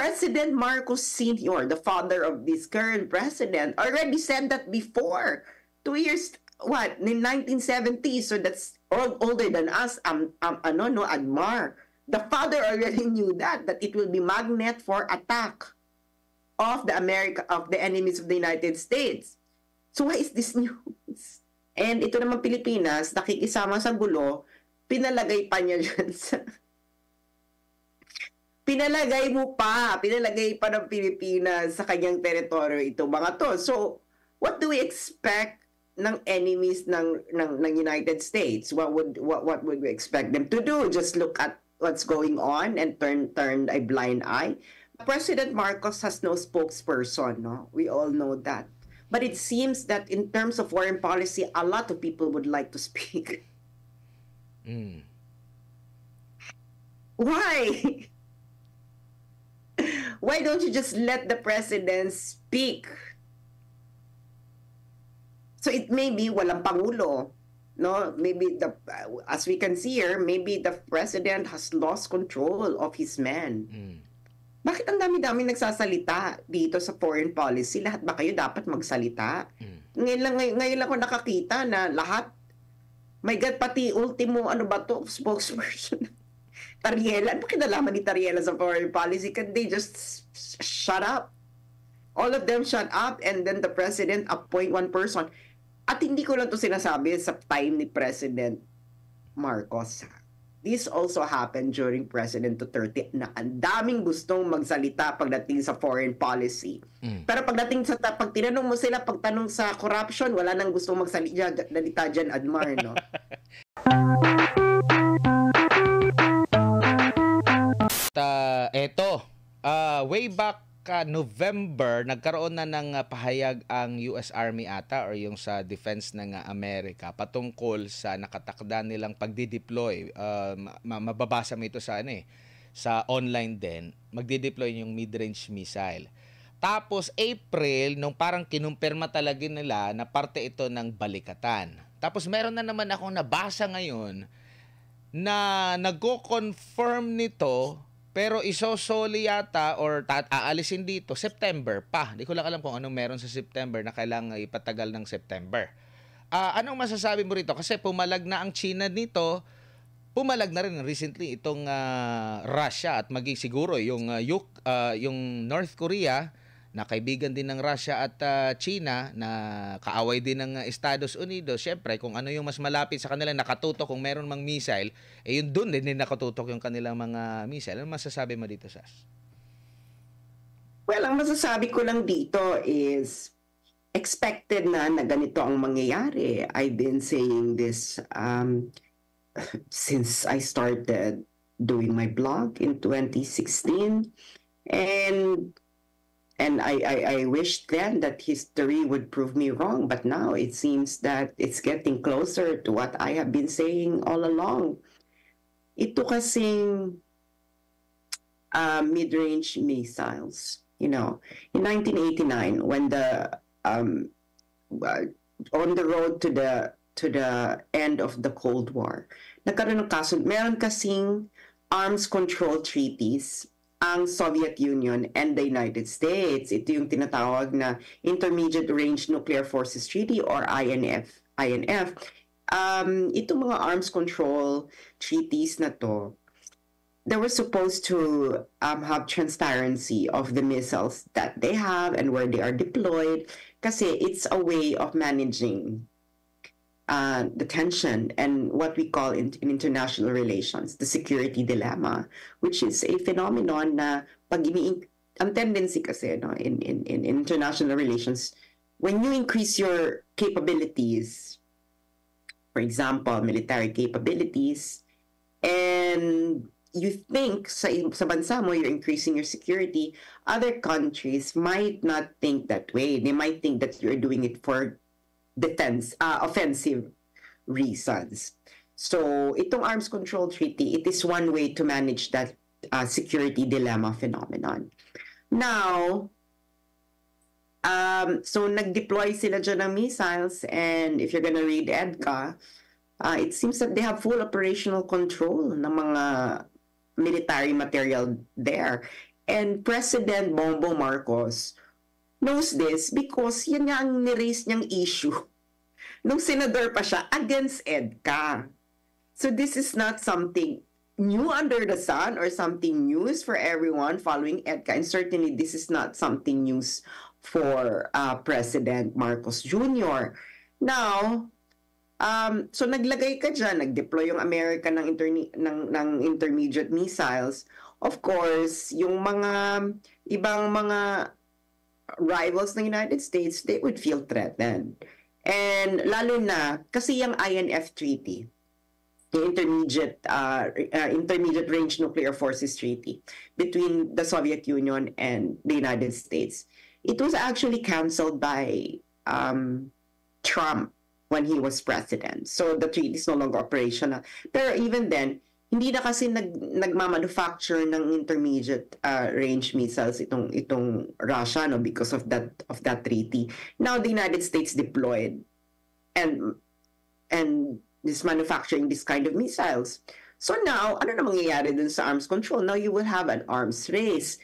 President Marcos Sr., the father of this current president, already said that before. 2 years, in 1970, so that's older than us, Admar. The father already knew that it will be magnet for attack of the enemies of the United States. So why is this news? And ito naman Pilipinas, nakikisama sa gulo, pinalagay pa niya dyan sa... Pinalagay pa ng Pilipinas sa kanyang teritoryo ito mga to. So, what do we expect ng enemies ng United States? What would we expect them to do? Just look at what's going on and turn a blind eye? President Marcos has no spokesperson, no? We all know that. But it seems that in terms of foreign policy, a lot of people would like to speak. Why? Why don't you just let the president speak? So it may be walang pangulo, no? Maybe as we can see here, maybe the president has lost control of his men. Bakit ang dami-dami nagsasalita dito sa foreign policy? Lahat ba kayo dapat magsalita? Ngayon lang ako nakakita na lahat, my God, pati ultimo, spokesperson. Tariela, ano kinalaman ni Tariela sa foreign policy? Can they just shut up? All of them shut up and then the president appoint one person. At hindi ko lang to sinasabi sa time ni President Marcos. This also happened during President Duterte na ang daming gustong magsalita pagdating sa foreign policy. Pero pag tinanong mo sila, pagtanong sa corruption, wala nang gustong magsalita dyan, Admar, no? Way back November, nagkaroon na ng pahayag ang US Army ata or yung sa defense ng Amerika patungkol sa nakatakda nilang pagdi-deploy. Mababasa mo ito sa sa online din. Magdi-deploy yung mid-range missile. Tapos April, nung parang kinumpirma talaga nila na parte ito ng balikatan. Tapos meron na naman akong nabasa ngayon na nagko-confirm nito. Pero isosoli yata or aalisin dito September pa. Hindi ko lang alam kung anong meron sa September na kailangan ipatagal ng September. Anong masasabi mo rito? Kasi pumalag na ang China nito. Pumalag na rin recently itong Russia at maging siguro yung North Korea na kaibigan din ng Russia at China na kaaway din ng Estados Unidos. Siyempre, kung ano yung mas malapit sa kanila nakatutok kung meron mang missile, yun dun din nakatutok yung kanilang mga missile. Ano masasabi mo dito, Sas? Well, ang masasabi ko lang dito is expected na ganito ang mangyayari. I've been saying this since I started doing my blog in 2016. And I wished then that history would prove me wrong, but now it seems that it's getting closer to what I have been saying all along. Ito kasing mid-range missiles, in 1989 when on the road to the end of the Cold War, nagkaroon ng kaso, meron kasing arms control treaties ang Soviet Union and the United States. Ito yung tinatawag na Intermediate Range Nuclear Forces Treaty or INF. Itong mga arms control treaties na to, they were supposed to have transparency of the missiles that they have and where they are deployed kasi it's a way of managing the tension and what we call in international relations, the security dilemma, which is a phenomenon na ang tendency kasi in international relations, when you increase your capabilities, for example, military capabilities, and you think sa bansa mo you're increasing your security, other countries might not think that way. They might think that you're doing it for offensive reasons. So, itong arms control treaty, it is one way to manage that security dilemma phenomenon. Now, so nag-deploy sila dyan ng missiles, and if you're gonna read EDCA, it seems that they have full operational control ng mga military material there. And President Bongbong Marcos knows this because yan nga ang niraise niyang issue nung senador pa siya against EDCA. So this is not something new under the sun or something news for everyone following EDCA. And certainly this is not something news for President Marcos Jr. Now, so naglagay ka dyan, nag-deploy yung America ng intermediate missiles. Of course, yung mga ibang mga rivals ng United States, they would feel threatened. And lalo na, kasi yung INF Treaty, the Intermediate Range Nuclear Forces Treaty between the Soviet Union and the United States, it was actually canceled by Trump when he was president. So the treaty is no longer operational. Pero even then, hindi na kasi nagmamanufacture ng intermediate range missiles itong Russia, no, because of that treaty. Now the United States deployed and is manufacturing this kind of missiles. So now, ano na mangyayari dun sa arms control? Now you will have an arms race.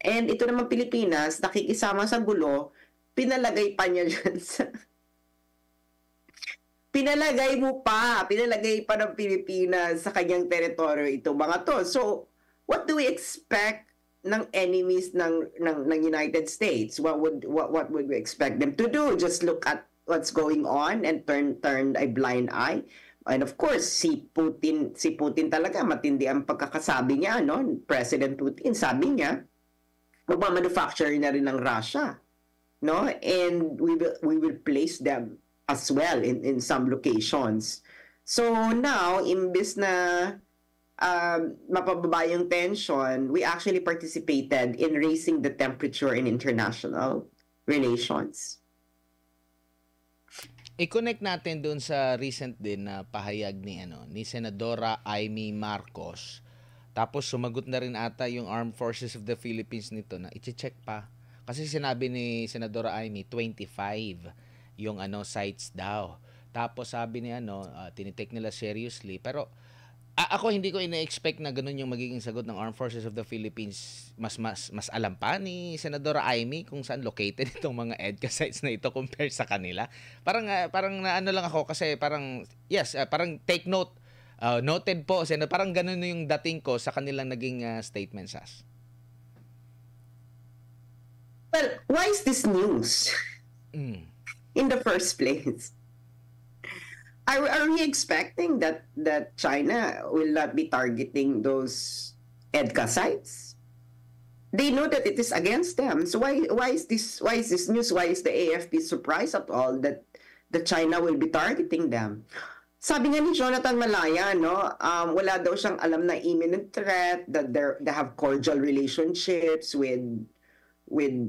And ito naman Pilipinas, nakikisama sa gulo, pinalagay pa niya dyan sa pinalagay pa ng Pilipinas sa kanyang teritoryo ito mga to. So, what do we expect ng enemies ng United States? What would we expect them to do? Just look at what's going on and turn a blind eye? And of course, si Putin talaga matindi ang pagkakasabi niya, no? President Putin, sabi niya, magmamanufacture na rin ng Russia, no? And we will place them as well in some locations. So now, imbis na mapababa yung tension, we actually participated in raising the temperature in international relations. I-connect natin doon sa recent din na pahayag ni Senadora Amy Marcos. Tapos sumagot na rin ata yung Armed Forces of the Philippines nito na i-check pa. Kasi sinabi ni Senadora Amy 25 yung sites daw. Tapos sabi ni tinitake nila seriously. Pero ako hindi ko ina-expect na ganun yung magiging sagot ng Armed Forces of the Philippines. Mas alam pa ni Senadora Amy kung saan located itong mga EDCA sites na ito compared sa kanila. Parang naano lang ako kasi parang parang take note. Noted po, parang ganun yung dating ko sa kanilang naging statements. Well, why is this news? In the first place, are we expecting that China will not be targeting those EDCA sites? They know that it is against them. So why is this news? Why is the AFP surprised at all that China will be targeting them? Sabi nga ni Jonathan Malaya, no, wala daw siyang alam na imminent threat, that they have cordial relationships with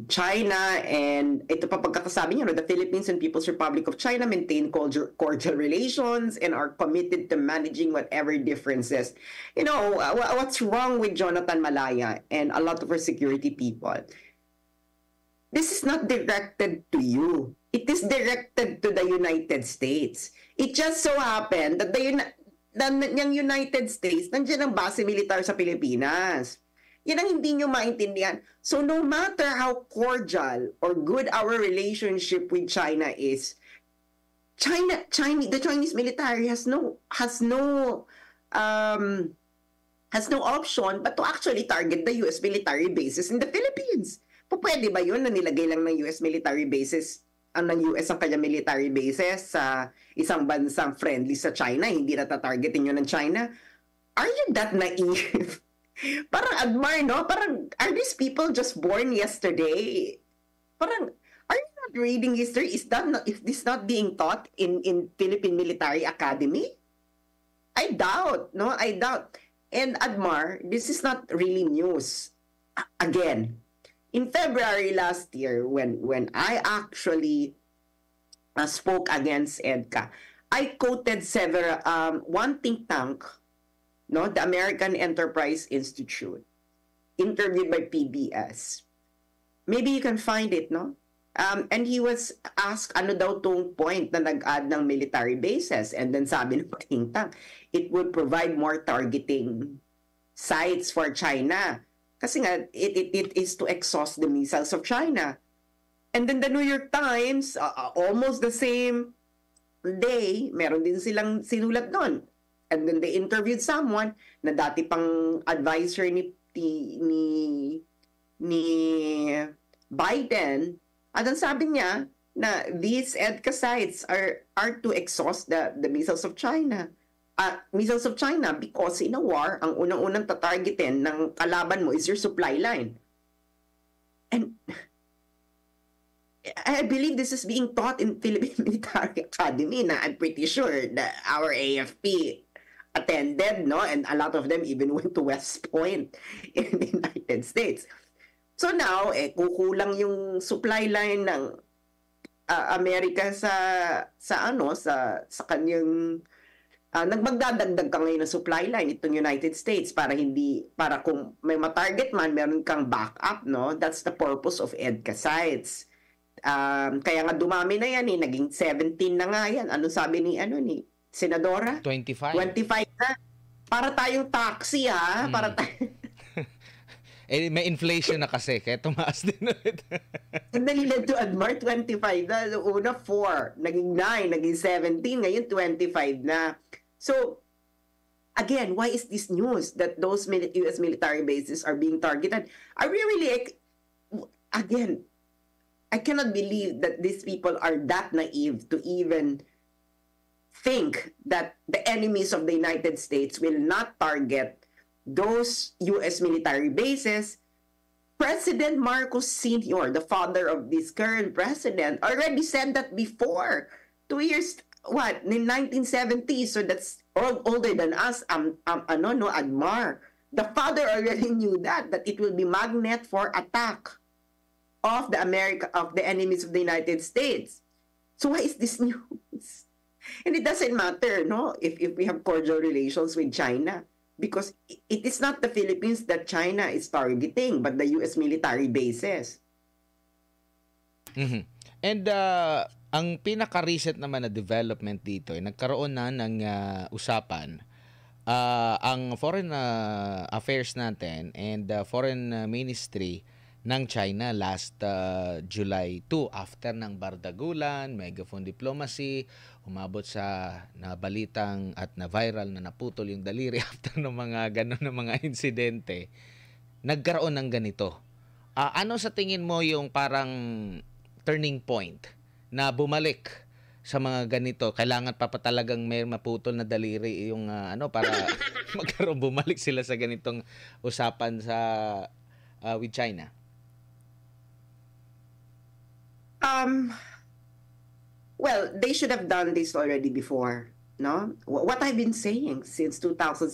China, and ito pa pagkakasabi niya, no, the Philippines and People's Republic of China maintain cordial relations and are committed to managing whatever differences. You know, what's wrong with Jonathan Malaya and a lot of our security people? This is not directed to you. It is directed to the United States. It just so happened that yung United States, nandiyan ang base militar sa Pilipinas. Yan ang hindi nyo maintindihan. So no matter how cordial or good our relationship with China is, the Chinese military has no option but to actually target the US military bases in the Philippines. Pwede ba yun na nilagay lang ng US military bases ng US ang kanyang military bases sa isang bansang friendly sa China, hindi natatargetin yun ng China? Are you that naive? Parang admire, no? Parang, are these people just born yesterday? Parang, are you not reading history? Is this not being taught in Philippine Military Academy? I doubt, no? I doubt. And Admar, this is not really news. Again, in February last year, when I actually spoke against EDCA, I quoted one think tank, no, the American Enterprise Institute, interviewed by PBS. Maybe you can find it, no? And he was asked, ano daw tong point na nag-add ng military bases? And then sabi ng think tank, it would provide more targeting sites for China. Kasi nga, it is to exhaust the missiles of China. And then the New York Times, almost the same day, meron din silang sinulat doon. And then they interviewed someone na dati pang advisor ni Biden. At ang sabi niya na these EDCA sites are to exhaust the missiles of China. Missiles of China, because in a war, ang unang-unang tatargetin ng kalaban mo is your supply line. And I believe this is being taught in Philippine Military Academy na I'm pretty sure that our AFP attended, no? And a lot of them even went to West Point in the United States. So now, kukulang yung supply line ng Amerika sa kanyang nagmagdadagdag ka ngayon ng supply line itong United States para kung may matarget man, meron kang backup, no? That's the purpose of EDCA sites. Kaya nga dumami na yan, naging 17 na nga yan. Ano sabi ni Senadora? 25 na. Para tayong taxi, ha? Para may inflation na kasi, kaya tumaas din ulit. Sandali lang to Admar, 25 na. Una 4, naging 9, naging 17, ngayon 25 na. So, again, why is this news that those U.S. military bases are being targeted? Again, I cannot believe that these people are that naive to even think that the enemies of the United States will not target those U.S. military bases. President Marcos Sr., the father of this current president, already said that before. 2 years, in 1970s, so that's older than us, Admar. The father already knew that it will be magnet for attack of the enemies of the United States. So why is this news? And it doesn't matter, no, if we have cordial relations with China. Because it is not the Philippines that China is targeting, but the U.S. military bases. Mm-hmm. And ang pinaka-recent naman na development dito, nagkaroon na ng usapan ang Foreign Affairs natin and Foreign Ministry ng China last July 2 after ng bardagulan, megaphone diplomacy, umabot sa nabalitang at na-viral na naputol yung daliri after ng mga ganon na mga insidente, nagkaroon ng ganito. Ano sa tingin mo yung parang turning point na bumalik sa mga ganito? Kailangan pa talagang may maputol na daliri yung para magkaroon, bumalik sila sa ganitong usapan sa with China? Well, they should have done this already before, no? What I've been saying since 2016.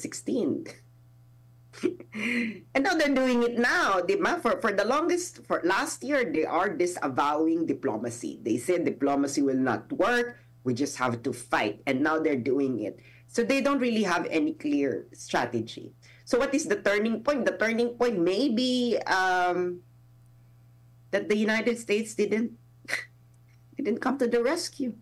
And now they're doing it now. For last year, they are disavowing diplomacy. They said diplomacy will not work. We just have to fight. And now they're doing it. So they don't really have any clear strategy. So what is the turning point? The turning point may be that the United States didn't come to the rescue.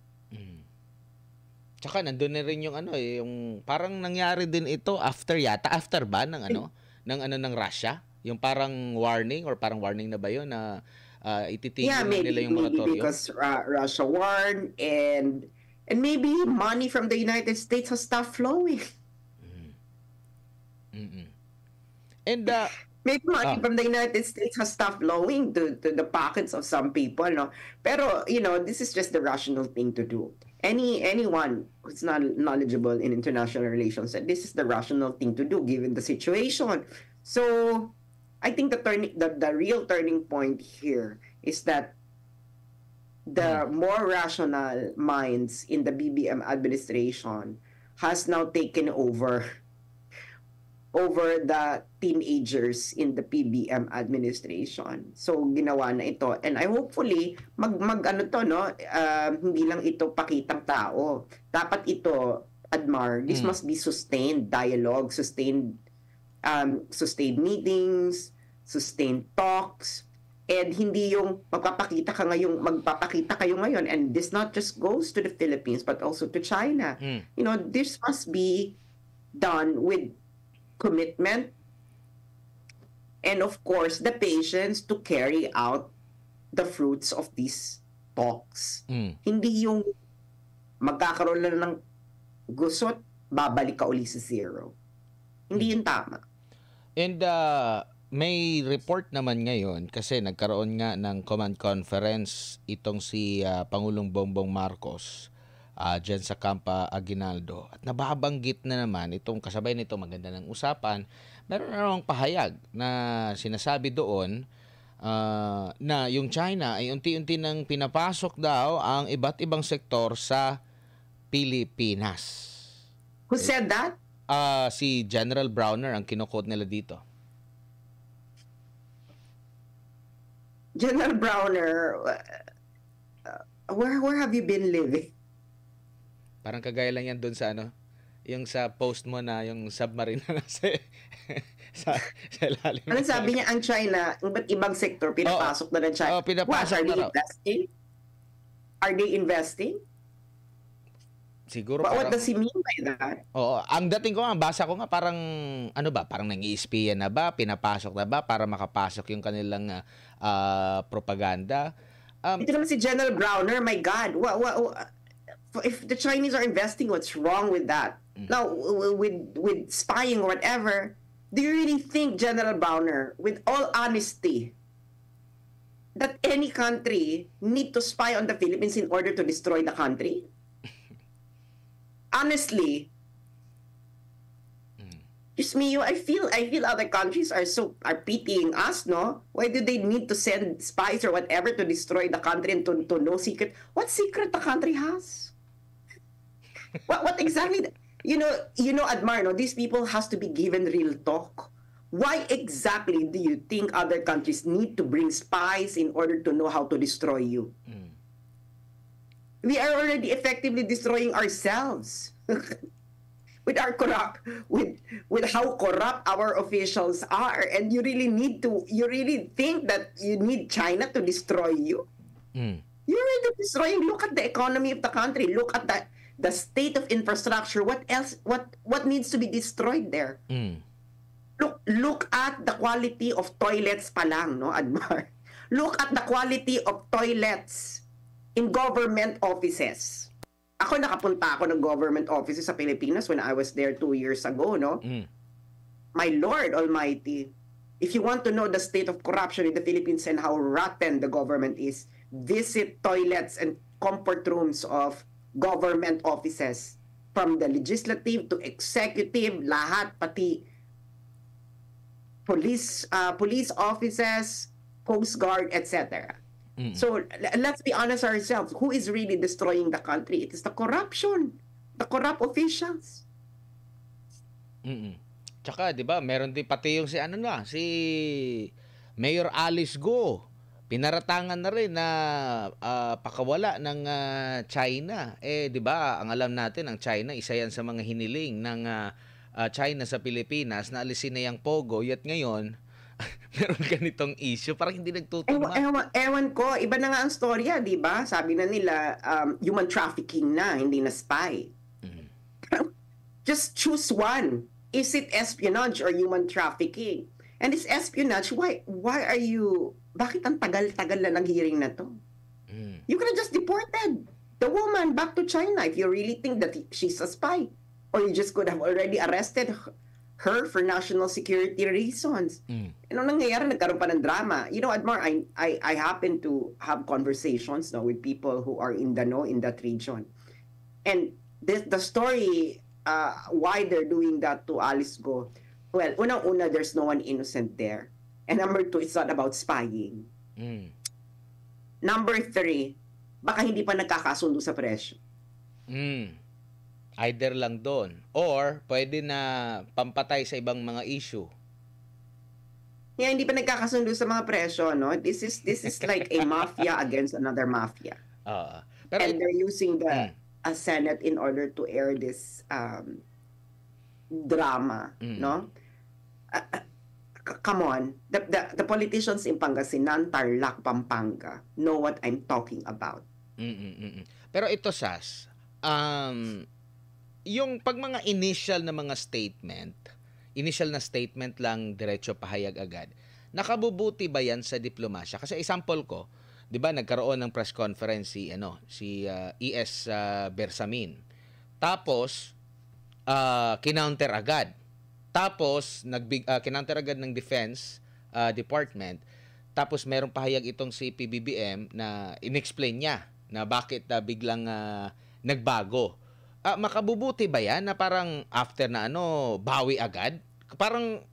Tsaka nandun na rin yung yung parang nangyari din ito after ba ng Russia, yung parang warning na ba yun na ititigil nila yung moratorium? Maybe because Russia warned and maybe money from the United States has stopped flowing. And maybe money from the United States has stopped flowing to the pockets of some people, no? Pero, this is just the rational thing to do. Anyone who's not knowledgeable in international relations, and this is the rational thing to do given the situation. So, I think the real turning point here is that the more rational minds in the BBM administration has now taken over the teenagers in the PBM administration. So ginawa na ito, and I hopefully hindi lang ito pakitang tao. Dapat ito, Admar, this must be sustained dialogue, sustained meetings, sustained talks, and hindi yung magpapakita kayo ngayon, and this not just goes to the Philippines but also to China. This must be done with commitment and of course, the patience to carry out the fruits of these talks. Hindi yung magkakaroon lang ng gusot, babalik ka uli sa zero. Hindi yun tama. And may report naman ngayon kasi nagkaroon nga ng command conference itong si Pangulong Bongbong Marcos dyan sa Campa Aguinaldo. At nababanggit na naman itong kasabay nito, maganda ng usapan, meron na namang pahayag na sinasabi doon na yung China ay unti-unti nang pinapasok daw ang iba't ibang sektor sa Pilipinas. Who said that? Si General Browner ang kinukot nila dito. General Browner, where have you been living? Parang kagaya lang yan doon sa yung sa post mo na yung submarine na nasa sa ilalim. Ano sabi niya, ang China, iba't ibang sektor, pinapasok na ng China. Pinapasok What, are they na investing? Are they investing? Siguro What does he mean by that? Oo, ang dating ko nga, basa ko nga parang parang nang-i-espiya na ba, pinapasok na ba para makapasok yung kanilang propaganda. Ito naman si General Browner, my God, if the Chinese are investing, what's wrong with that? Now, with spying or whatever, do you really think, General Browner, with all honesty, that any country need to spy on the Philippines in order to destroy the country? Honestly, just me, I feel other countries are pitying us, no? Why do they need to send spies or whatever to destroy the country and to no secret? What secret the country has? What exactly? You know, Admar, no? These people has to be given real talk. Why exactly do you think other countries need to bring spies in order to know how to destroy you? We are already effectively destroying ourselves with our with how corrupt our officials are, and you really think that you need China to destroy you? You're already destroying. Look at the economy of the country. Look at the state of infrastructure. What else? What needs to be destroyed there? Look at the quality of toilets pa lang, no, Admar? Look at the quality of toilets in government offices. Ako, nakapunta ako ng government offices sa Pilipinas when I was there 2 years ago, no? My Lord Almighty, if you want to know the state of corruption in the Philippines and how rotten the government is, visit toilets and comfort rooms of government offices. From the legislative to executive, lahat, pati police offices, Coast Guard, etc. So let's be honest ourselves. Who is really destroying the country? It is the corruption, the corrupt officials. Tsaka, 'di ba, meron din pati yung si Mayor Alice Go. Pinaratangan na rin na pakawala ng China. 'di ba, ang alam natin, ang China, isa yan sa mga hiniling ng China sa Pilipinas na alisin na yung Pogo, yat ngayon meron ganitong issue, parang hindi nagtutugma. Ewan ko, iba na nga ang storya, di ba? Sabi na nila, human trafficking na, hindi na spy. Just choose one. Is it espionage or human trafficking? And this espionage, why are you, bakit ang tagal-tagal na ng hearing na to? You could have just deported the woman back to China if you really think that she's a spy. Or you just could have already arrested her for national security reasons. Ano nangyayari? Nagkaroon pa ng drama. You know, Admar, I happen to have conversations now with people who are in the know in that region. And the story, why they're doing that to Alice Go, well, unang-una, there's no one innocent there. And number 2, it's not about spying. Number 3, baka hindi pa nagkakasundo sa presyo. Either lang doon or pwede na pampatay sa ibang mga issue. Yeah, hindi pa nagkakasundo sa mga presyo, no? This is like a mafia against another mafia. Pero and they're using the Senate in order to air this drama, no? Come on. The politicians in Pangasinan, Tarlac, Pampanga know what I'm talking about. Pero ito, Sas, yung pag mga initial na statement lang, diretso pahayag agad. nakabubuti ba yan sa diplomasya? Kasi example ko, 'di ba nagkaroon ng press conference si ES Bersamin. Tapos kinounter agad. Tapos kinounter agad ng Defense Department. Tapos merong pahayag itong si PBBM na inexplain niya na bakit biglang nagbago. Makabubuti ba yan na parang after na bawi agad? Parang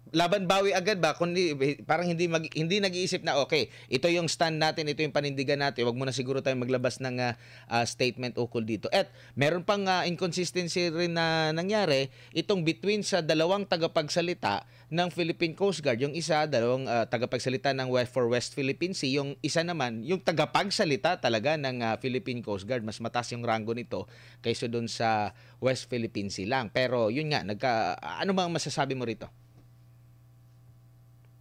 laban bawi agad ba? Kundi parang hindi nag-iisip na okay, ito yung stand natin, ito yung panindigan natin. Wag mo na siguro tayong maglabas ng statement ukol dito. At meron pang inconsistency rin na nangyari itong between sa dalawang tagapagsalita ng Philippine Coast Guard. Yung isa, dalawang tagapagsalita ng West Philippine Sea. Yung isa naman, yung tagapagsalita talaga ng Philippine Coast Guard. Mas mataas yung rango nito kaysa doon sa West Philippine Sea lang. Pero yun nga, ano bang masasabi mo rito?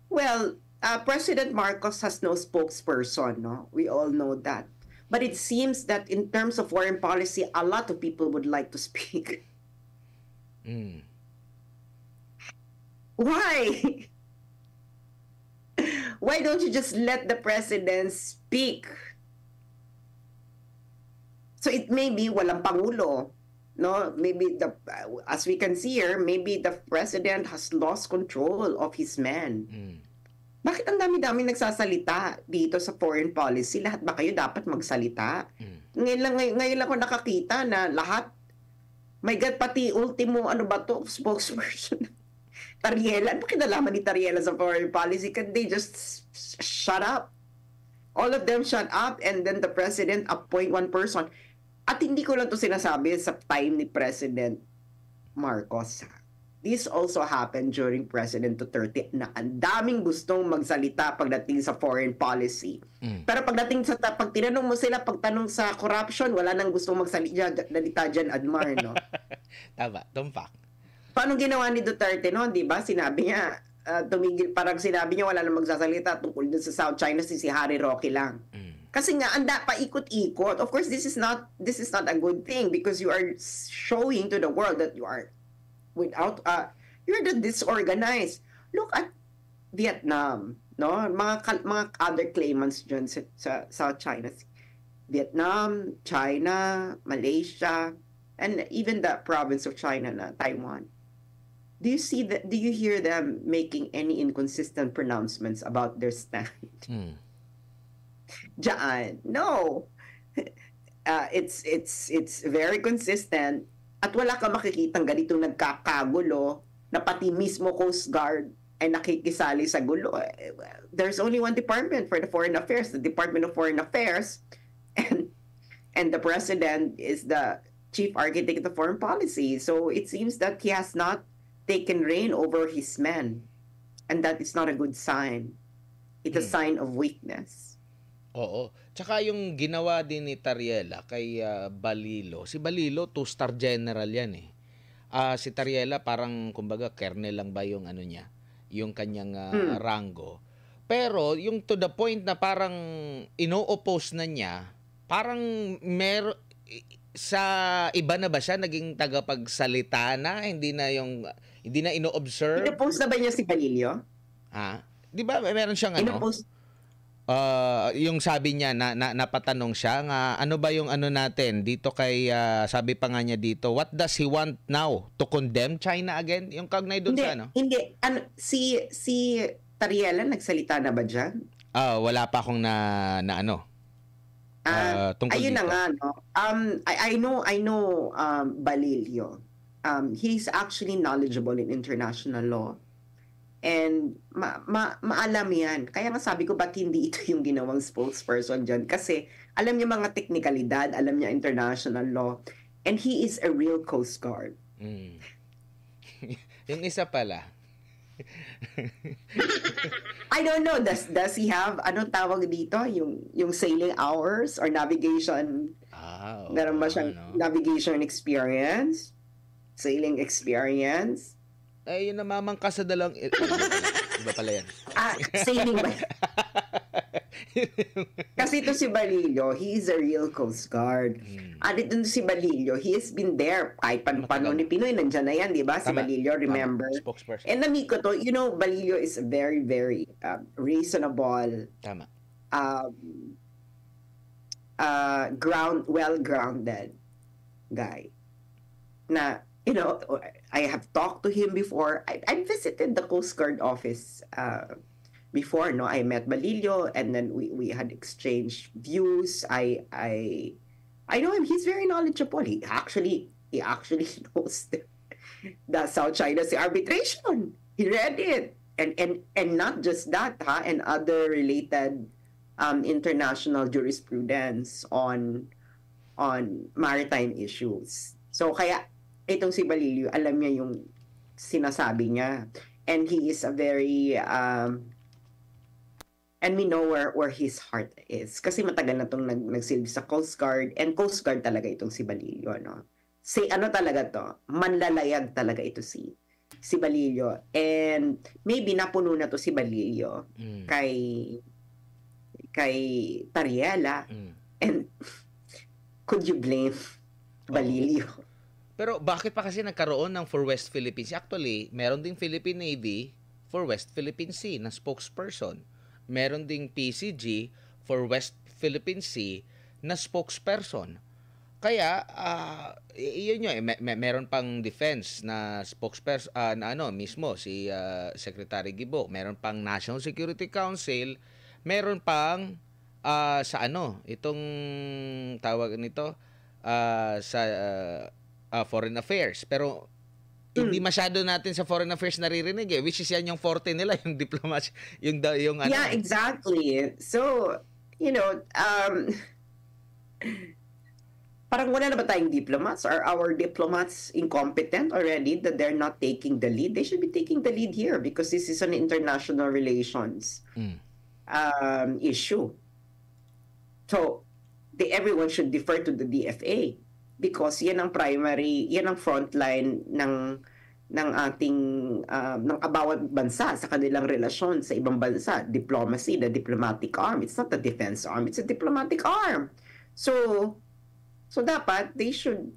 Well, President Marcos has no spokesperson, no? We all know that. But it seems that in terms of foreign policy, a lot of people would like to speak. Why? Why don't you just let the president speak? So it may be walang pangulo, no? Maybe as we can see here, maybe the president has lost control of his men. Bakit ang dami-dami nagsasalita dito sa foreign policy? Lahat ba kayo dapat magsalita? Ngayon lang ako nakakita na lahat, my God, pati ultimo, spokesperson. Tariela, ano kinalaman ni Tariela sa foreign policy? Can they just shut up? All of them shut up and then the president appoint one person. At hindi ko lang to sinasabi sa time ni President Marcos. This also happened during President Duterte na ang daming gustong magsalita pagdating sa foreign policy. Pero pagdating sa pag tinanong mo sila, pagtanong sa corruption, wala nang gustong magsalita dyan, Admar, no? Tama, tumpak. Paano ginawa ni Duterte noon, di ba? Sinabi niya, tumigil, parang sinabi niya wala nang magsasalita tungkol dun sa South China si Harry Roque lang. Kasi nga, paikot-ikot. Of course, this is not a good thing because you are showing to the world that you are you're the disorganized. Look at Vietnam, no? Mga other claimants dyan sa South China. Vietnam, China, Malaysia, and even the province of China na Taiwan. Do you hear them making any inconsistent pronouncements about their stand? Diyan, no. It's very consistent. At wala ka makikitang ganitong nagkakagulo na pati mismo Coast Guard ay nakikisali sa gulo. There's only one department for the Foreign Affairs, the Department of Foreign Affairs, and the President is the chief architect of the foreign policy. So it seems that he has not taken reign over his men, and that is not a good sign. It's a sign of weakness. Oo. Tsaka yung ginawa din ni Tariela kay Balilo. Si Balilo, 2-star general yan eh. Si Tariela parang kumbaga kernel lang ba yung ano niya, yung kanyang rango. Pero yung to the point na parang ino-oppose na niya, parang sa iba na ba siya naging tagapagsalita na, hindi na ino-observe. Ino-post na ba niya si Balilio? Di ba meron siyang ino-post yung sabi niya na napatanong siya nga ano ba yung ano natin dito kay sabi pa nga niya dito, what does he want now, to condemn China again, yung kagnay doon sa ano? Hindi si Tariela nagsalita na ba diyan? Wala pa akong na ano tungkol ayun dito. Na nga no. I know Balilio. He's actually knowledgeable in international law. And maalam yan. Kaya nga sabi ko, ba't hindi ito yung ginawang spokesperson dyan? Kasi alam niya mga teknikalidad, alam niya international law, and he is a real Coast Guard. Yung isa pala. I don't know, does he have, anong tawag dito? Yung sailing hours or navigation? Meron ba siyang navigation experience? Sailing experience? Ay, yun namamangka sa dalawang... Iba pala yan. Sailing ba? Kasi ito si Balillo, he is a real Coast Guard. At ito si Balillo, he has been there kahit paano ni Pinoy, nandyan na yan, di ba? Si Balillo, remember? Spokesperson. And nami ko to, Balillo is a very, very reasonable, Tama. well-grounded guy. Na, I have talked to him before. I visited the Coast Guard office before, no? I met Balillo and then we had exchanged views. I know him. He's very knowledgeable. He actually knows the South China Sea arbitration. He read it. And not just that, and other related international jurisprudence on maritime issues. So kaya itong si Balillo, alam niya yung sinasabi niya. And he is a very and we know where his heart is. Kasi matagal na itong nagsilbi sa Coast Guard. And Coast Guard talaga itong si Balillo. No? Talaga to? Manlalayag talaga ito si Balillo. And maybe napuno na to si Balillo kay Tariela. And could you blame Balillo? Pero bakit pa kasi nagkaroon ng for West Philippines? Actually, meron ding Philippine Navy for West Philippine Sea na spokesperson. Meron ding PCG for West Philippine Sea na spokesperson. Kaya, yun yun, meron pang defense na spokesperson, mismo, si Secretary Gibo. Meron pang National Security Council. Meron pang, itong tawag nito, sa Foreign Affairs. Pero, hindi masyado natin sa Foreign Affairs naririnig which is yan yung forte nila, yung diplomacy, yung Yeah, exactly. So, parang wala na ba tayong diplomats? Are our diplomats incompetent already that they're not taking the lead? They should be taking the lead here because this is an international relations issue. So, everyone should defer to the DFA because yan ang frontline ng ating ng bawat bansa sa kanilang relasyon sa ibang bansa. Diplomacy, the diplomatic arm. It's not the defense arm, it's a diplomatic arm. So dapat they should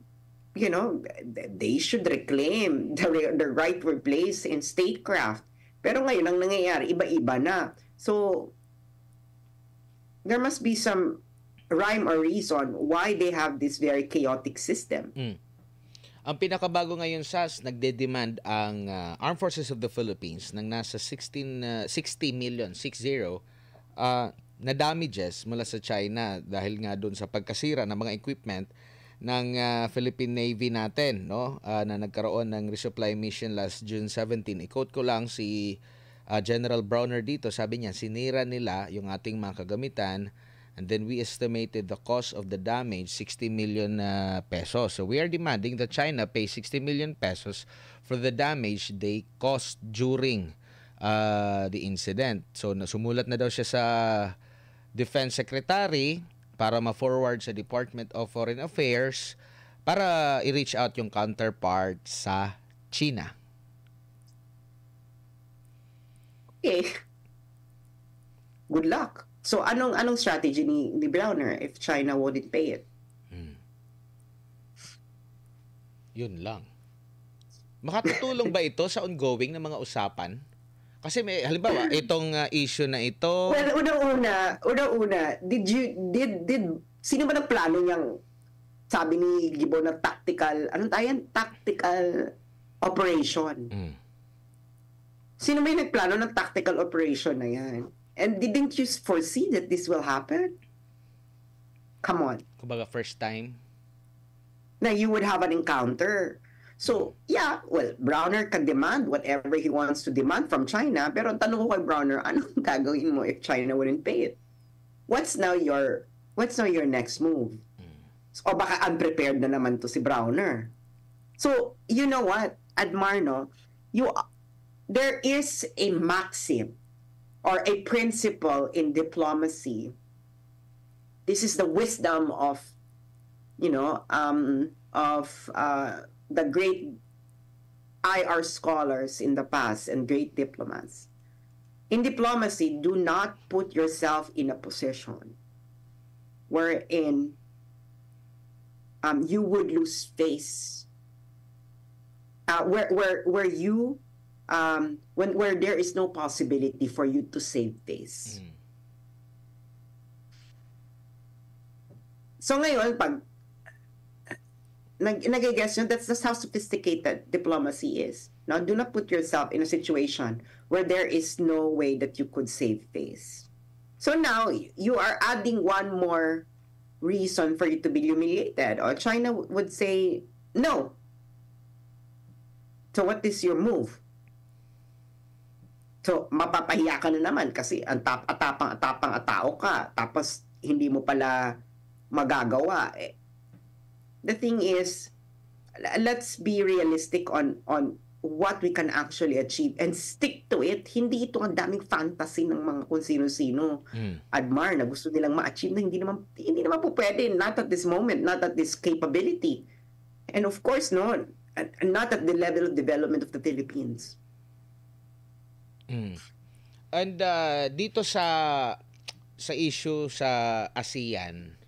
reclaim the rightful place in statecraft. Pero ngayon ang nangyayari iba-iba na. So there must be some rhyme or reason why they have this very chaotic system. Ang pinakabago ngayon, SAS, nagde-demand ang Armed Forces of the Philippines ng nasa 60 million na damages mula sa China dahil nga doon sa pagkasira ng mga equipment ng Philippine Navy natin, no? Na nagkaroon ng resupply mission last June 17. I-quote ko lang si General Browner dito. Sabi niya, sinira nila yung ating mga kagamitan. And then we estimated the cost of the damage 60 million pesos. So we are demanding that China pay 60 million pesos for the damage they caused during the incident. So sumulat na daw siya sa Defense Secretary para ma-forward sa Department of Foreign Affairs para i-reach out yung counterpart sa China. Okay. Good luck. So anong strategy ni Browner if China wouldn't pay it? Yun lang. Makatutulong ba ito sa ongoing na mga usapan? Kasi may halimbawa itong issue na ito. Well, una-una, did sino ba nagplano niyang sabi ni Gibo na tactical operation? Sino ba yung nagplano ng tactical operation na yan? And didn't you foresee that this will happen? Come on. Kumbaga first time? Na you would have an encounter. So, yeah, well, Browner can demand whatever he wants to demand from China. Pero tanong ko kay Browner, anong gagawin mo if China wouldn't pay it? What's now your next move? O baka unprepared na naman to si Browner. So, you know what, Admar, no? There is a maxim or a principle in diplomacy. This is the wisdom of, the great IR scholars in the past and great diplomats. in diplomacy, do not put yourself in a position wherein you would lose face. Where you where there is no possibility for you to save face. So ngayon, pag nag-guess yun, that's how sophisticated diplomacy is. Now, do not put yourself in a situation where there is no way that you could save face. So now, you are adding one more reason for you to be humiliated. Or China would say, no. So what is your move? So, mapapahiya ka na naman kasi ang atapang tao ka, tapos hindi mo pala magagawa. The thing is, let's be realistic on what we can actually achieve and stick to it. Hindi ito ang daming fantasy ng mga kung sino-sino. Admire na gusto nilang ma-achieve na hindi naman po pwede. Not at this moment, not at this capability. And of course, no, not at the level of development of the Philippines. And dito sa issue sa ASEAN,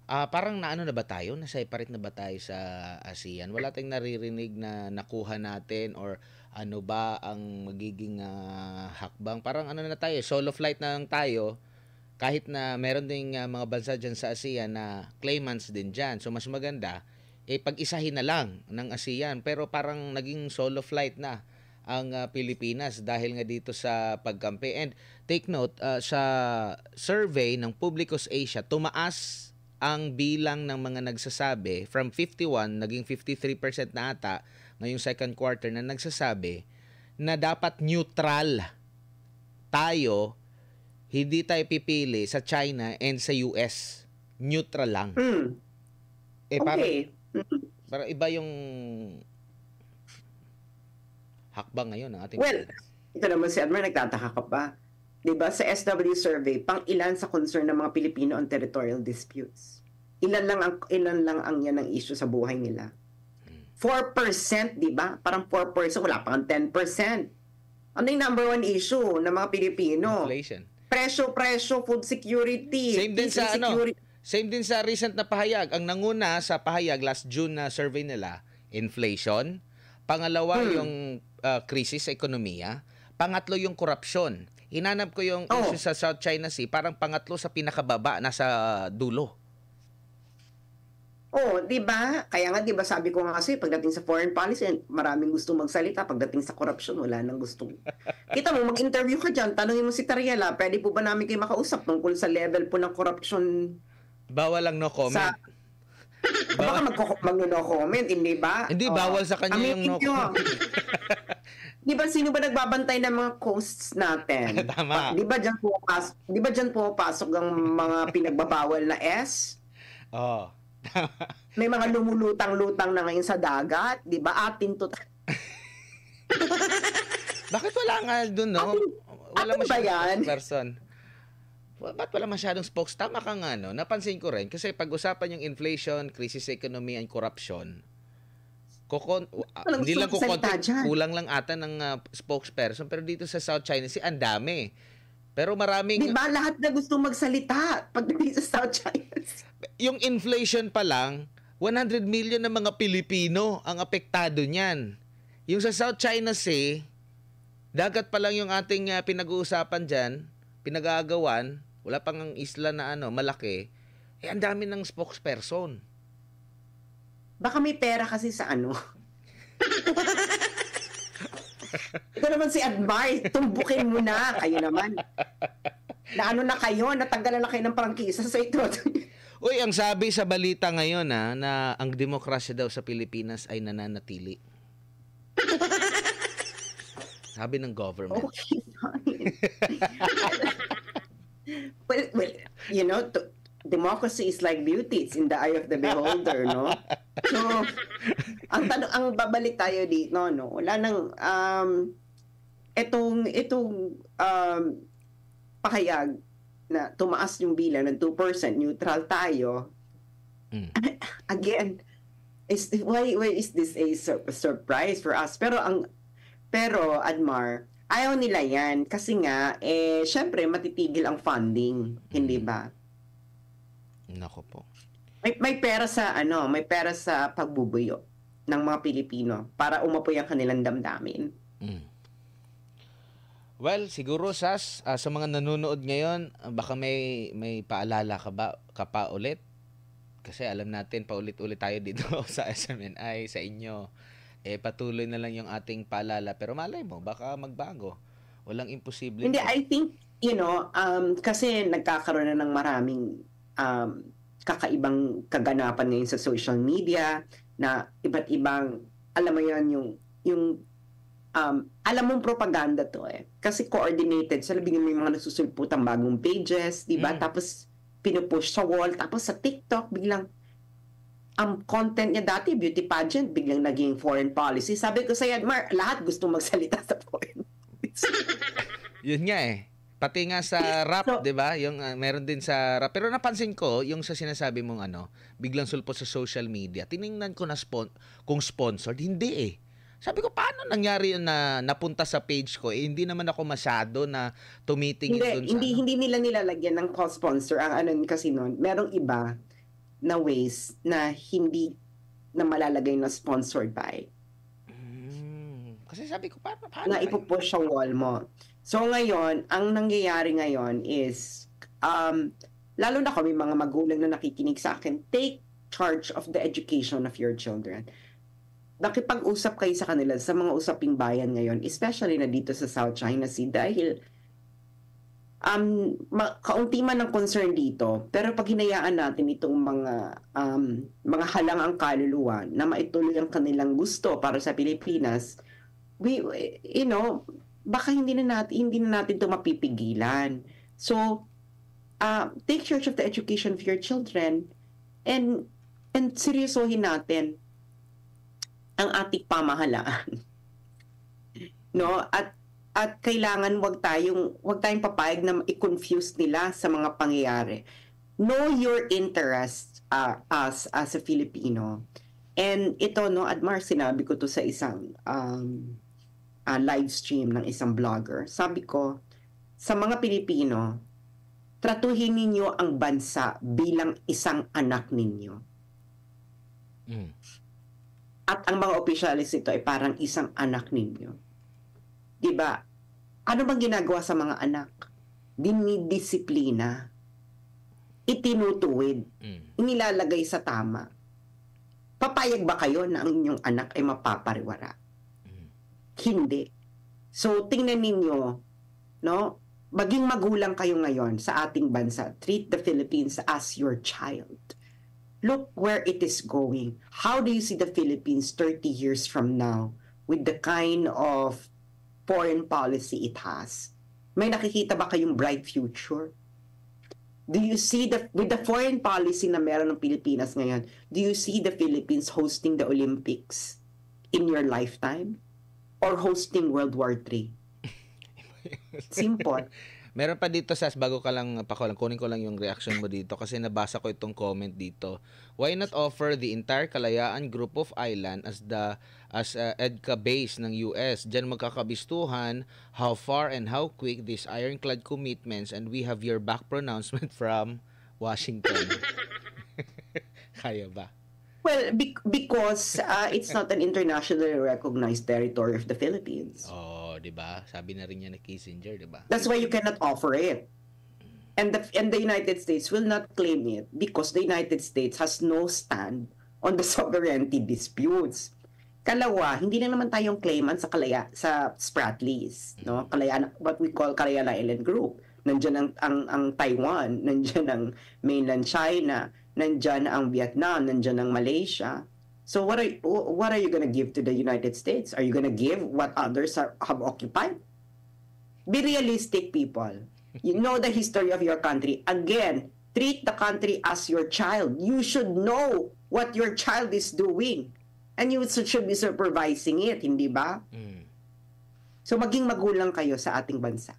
parang naano na ba tayo? Na-separate na ba tayo sa ASEAN? Wala tayong naririnig na nakuha natin or ano ba ang magiging hakbang? Parang ano na tayo, solo flight na lang tayo kahit na meron ding mga bansa dyan sa ASEAN na claimants din dyan. So mas maganda, pag-isahin na lang ng ASEAN. Pero parang naging solo flight na ang Pilipinas dahil nga dito sa pagkampi. And take note, sa survey ng Publicus Asia, tumaas ang bilang ng mga nagsasabi from 51, naging 53% na ata ngayong second quarter na nagsasabi na dapat neutral tayo, hindi tayo pipili sa China and sa US. Neutral lang. Okay. Parang iba yung hakbang ngayon ng ating ito naman si Admiral, nagtataka ka pa. Diba, sa SW survey, pang ilan sa concern ng mga Pilipino on territorial disputes? Ilan lang ang yan ang issue sa buhay nila? 4%, diba? Parang 4%, wala pang 10%. Ano yung number one issue ng mga Pilipino? Inflation. Presyo, food security. Same din sa recent na pahayag. Ang nanguna sa pahayag last June na survey nila, inflation. Pangalawa yung krisis sa ekonomiya. Pangatlo yung korupsyon. Hinanap ko yung issue sa South China Sea, parang pangatlo sa pinakababa, nasa dulo. Di ba? Kaya nga, di ba, sabi ko nga kasi, pagdating sa foreign policy, maraming gusto magsalita. Pagdating sa korupsyon, wala nang gusto. Kita mo, mag-interview ka dyan, tanongin mo si Tariela, pwede po ba namin kayo makausap tungkol sa level po ng korupsyon? Bawal lang no comment. Baka mag-no comment, hindi ba? Hindi, bawal sa kanya yung no comment. Di ba sino ba nagbabantay ng mga coasts natin? Tama. Di ba diyan pumapasok ang mga pinagbabawal na S? Tama. May mga lumulutang-lutang na ngayon sa dagat, di ba? Atin to. Bakit wala nga doon, no? Wala masyadong person. Ba't wala masyadong spokes? Tama ka nga, no? Napansin ko rin. Kasi pag-usapan yung inflation, crisis sa economy, and corruption, hindi lang kulang lang ata ng spokesperson. Pero dito sa South China Sea, ang dami. Pero maraming... Di ba lahat na gusto magsalita pagdating sa South China Sea? Yung inflation pa lang, 100 million na mga Pilipino ang apektado niyan. Yung sa South China Sea, dagat pa lang yung ating pinag-uusapan dyan, pinag-aagawan, wala pang ang isla na malaki, ang dami ng spokesperson. Baka may pera kasi sa Ito naman si Admire, tumbukin mo na. Kayo naman. Na kayo, natanggalan na kayo ng prangkisa sa ito. Uy, ang sabi sa balita ngayon na ang demokrasya daw sa Pilipinas ay nananatili. Sabi ng government. Okay, fine. well, you know, democracy is like beauty. It's in the eye of the beholder, no? So, ang babalik tayo dito, no? Wala nang, itong pahayag na tumaas yung bilang ng 2%, neutral tayo. Again, why is this a surprise for us? Pero Admar, Ayaw nila yan kasi nga, syempre matitigil ang funding, hindi ba? Nako po. May pera sa may pera sa pagbubuyo ng mga Pilipino para umapoy ang kanilang damdamin. Well, siguro Sas, sa mga nanonood ngayon, baka may paalala ka pa ulit? Kasi alam natin paulit-ulit tayo dito sa SMNI, sa inyo. Patuloy na lang yung ating paalala, pero malay mo baka magbago. Walang imposible. Hindi, I think kasi nagkakaroon na ng maraming kakaibang kaganapan ngayon sa social media na iba't ibang, alam mo yan, yung alam mong propaganda to kasi coordinated, sa labing may mga nasusulputang bagong pages, di ba? Tapos pinupush sa wall, tapos sa TikTok biglang ang content niya dati beauty pageant, biglang naging foreign policy. Sabi ko sa Mar, lahat gusto magsalita sa foreign policy. Yun nga pati nga sa rap, so, 'di ba? Yung meron din sa rap. Pero napansin ko yung sa sinasabi mong biglang sulpot sa social media. Tiningnan ko na kung sponsored, hindi Sabi ko, paano nangyari yun na napunta sa page ko? Hindi naman ako masyado na tumitingin doon sa Hindi nila nilalagyan ng co-sponsor. Ang kasi noon, merong iba na ways na hindi na malalagay na sponsored by. Kasi sabi ko, paano? Na ipupush sa wall mo. So ngayon, ang nangyayari ngayon is, lalo na kami mga magulang na nakikinig sa akin, take charge of the education of your children. Nakipag-usap kayo sa kanila sa mga usaping bayan ngayon, especially na dito sa South China Sea, dahil kaunti man ang concern dito, pero pag hinayaan natin itong mga halangang kaluluwa na maituloy ang kanilang gusto para sa Pilipinas, baka hindi na natin ito mapipigilan. So, take charge of the education of your children and seryosohin natin ang ating pamahalaan. No? At kailangan wag tayong papayag na i-confuse nila sa mga pangyayari. Know your interests as a Filipino. And ito, Admar, sinabi ko to sa isang live stream ng isang vlogger. Sabi ko, sa mga Pilipino, tratuhin ninyo ang bansa bilang isang anak ninyo. At ang mga opisyalis nito ay parang isang anak ninyo. Diba? Ano bang ginagawa sa mga anak? Dinidisiplina. Itinutuwid. Inilalagay sa tama. Papayag ba kayo na ang inyong anak ay mapapariwara? Hindi. So, tingnan ninyo, maging magulang kayo ngayon sa ating bansa. Treat the Philippines as your child. Look where it is going. How do you see the Philippines 30 years from now with the kind of foreign policy it has? May nakikita ba kayong bright future? Do you see with the foreign policy na meron ng Pilipinas ngayon, do you see the Philippines hosting the Olympics in your lifetime? Or hosting World War III? Simple. Meron pa dito, Sas, bago ka lang kunin ko lang yung reaction mo dito kasi nabasa ko itong comment dito. Why not offer the entire Kalayaan group of island as EDCA base ng US? Diyan magkakabistuhan how far and how quick these ironclad commitments, and we have your back pronouncement from Washington. Kaya ba? Well, because it's not an internationally recognized territory of the Philippines. Oh, 'di ba? Sabi na rin niya ni Kissinger, 'di ba? That's why you cannot offer it. And the United States will not claim it because the United States has no stand on the sovereignty disputes. Kalawa, hindi lang naman tayong claimant sa Spratlys, no? Kalayaan, what we call Kalayaan Island Group. Nandiyan ang Taiwan, nandiyan ang mainland China, nandiyan ang Vietnam, nandiyan ang Malaysia. So what are you gonna give to the United States? Are you gonna give what others have occupied? Be realistic, people. You know the history of your country. Again, treat the country as your child. You should know what your child is doing. And you should be supervising it, hindi ba? So maging magulang kayo sa ating bansa.